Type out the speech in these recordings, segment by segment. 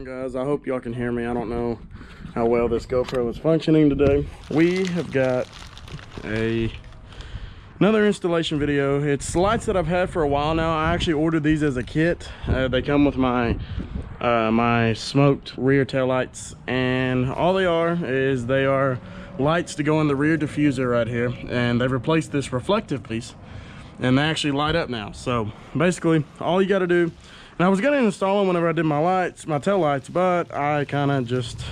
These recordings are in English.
Guys, I hope y'all can hear me. I don't know how well this GoPro is functioning today. We have got another installation video. It's lights that I've had for a while now. I actually ordered these as a kit. They come with my my smoked rear tail lights, and all they are lights to go in the rear diffuser right here, and they've replaced this reflective piece and they actually light up now. So basically all you got to do, and I was gonna install them whenever I did my tail lights, but I kind of just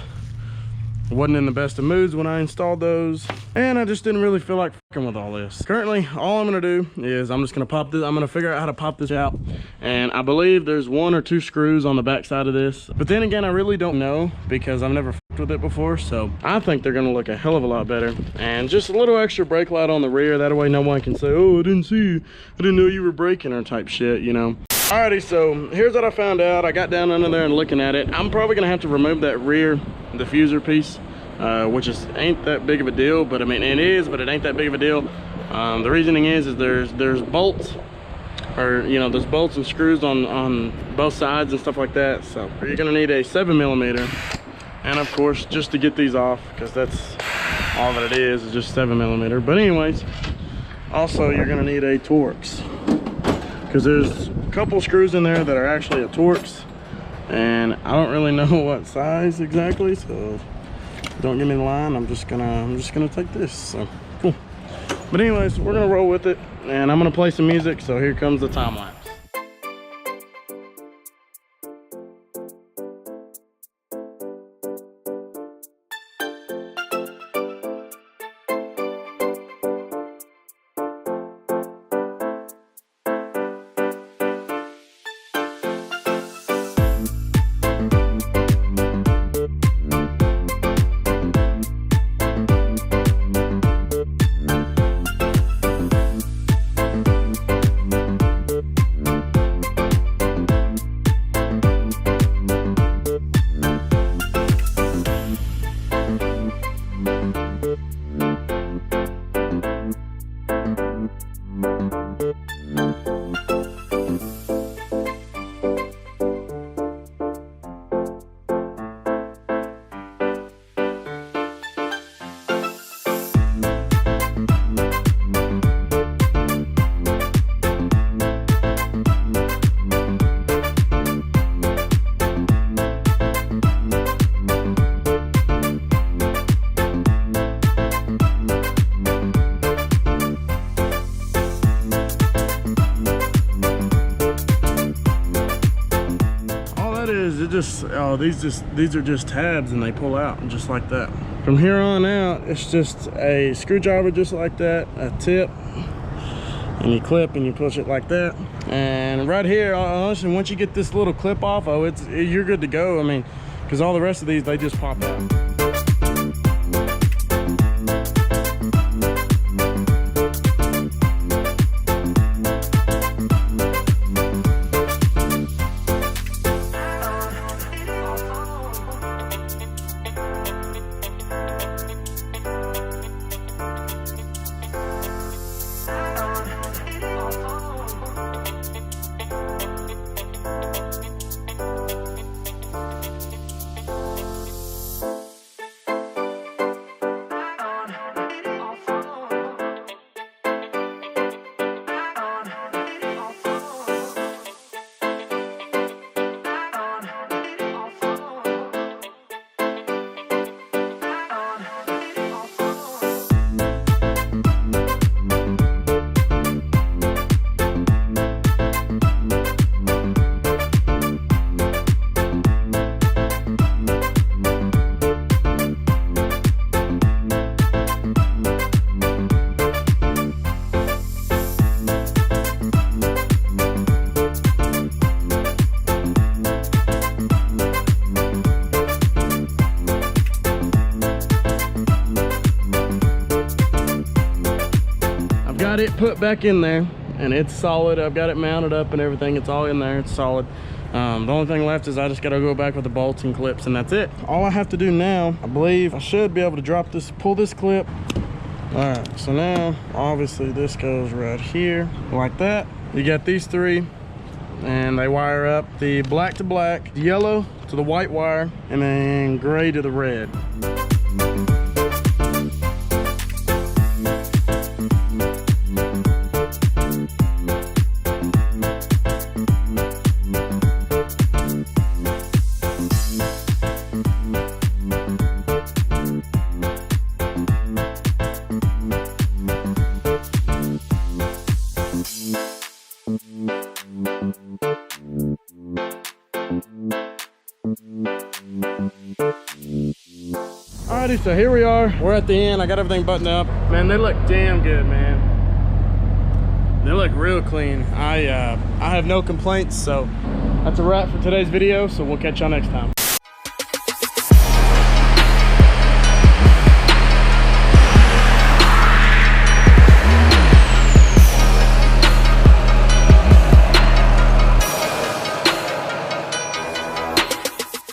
wasn't in the best of moods when I installed those, and I just didn't really feel like fucking with all this. Currently, all I'm gonna do is I'm just gonna pop this. I'm gonna figure out how to pop this out, and I believe there's 1 or 2 screws on the back side of this, but then again, I really don't know because I've never fucked with it before. So I think they're gonna look a hell of a lot better, and just a little extra brake light on the rear. That way no one can say, oh, I didn't know you were braking, or type shit, you know. Alrighty, so here's what I found out. I got down under there and looking at it. I'm probably gonna have to remove that rear diffuser piece, which ain't that big of a deal, but I mean it is, but it ain't that big of a deal. The reasoning is there's bolts, or you know, there's bolts and screws on both sides and stuff like that. So you're gonna need a 7mm, and of course, just to get these off, because that's all that it is just 7mm. But anyways, also you're gonna need a Torx, because there's a couple screws in there that are actually a Torx, and I don't really know what size exactly, so don't give me the line. I'm just gonna take this. So cool. But anyways, we're gonna roll with it, and I'm gonna play some music. So here comes the time lapse. These are just tabs, and they pull out just like that. From here on out, it's just a screwdriver just like that, a tip, and you clip and you push it like that. And right here, honestly, once you get this little clip off, you're good to go. I mean, because all the rest of these, they just pop out. Got it put back in there, and it's solid. I've got it mounted up and everything. It's all in there. It's solid. The only thing left is I just got to go back with the bolts and clips, and that's it. All I have to do now, I believe I should be able to drop this, pull this clip. All right, so now obviously this goes right here like that. You got these 3, and they wire up the black to black, the yellow to to the white wire and then gray to the red. Alrighty, so here we are. We're at the end. I got everything buttoned up. Man, they look damn good, man. They look real clean. I have no complaints, so that's a wrap for today's video, so we'll catch y'all next time.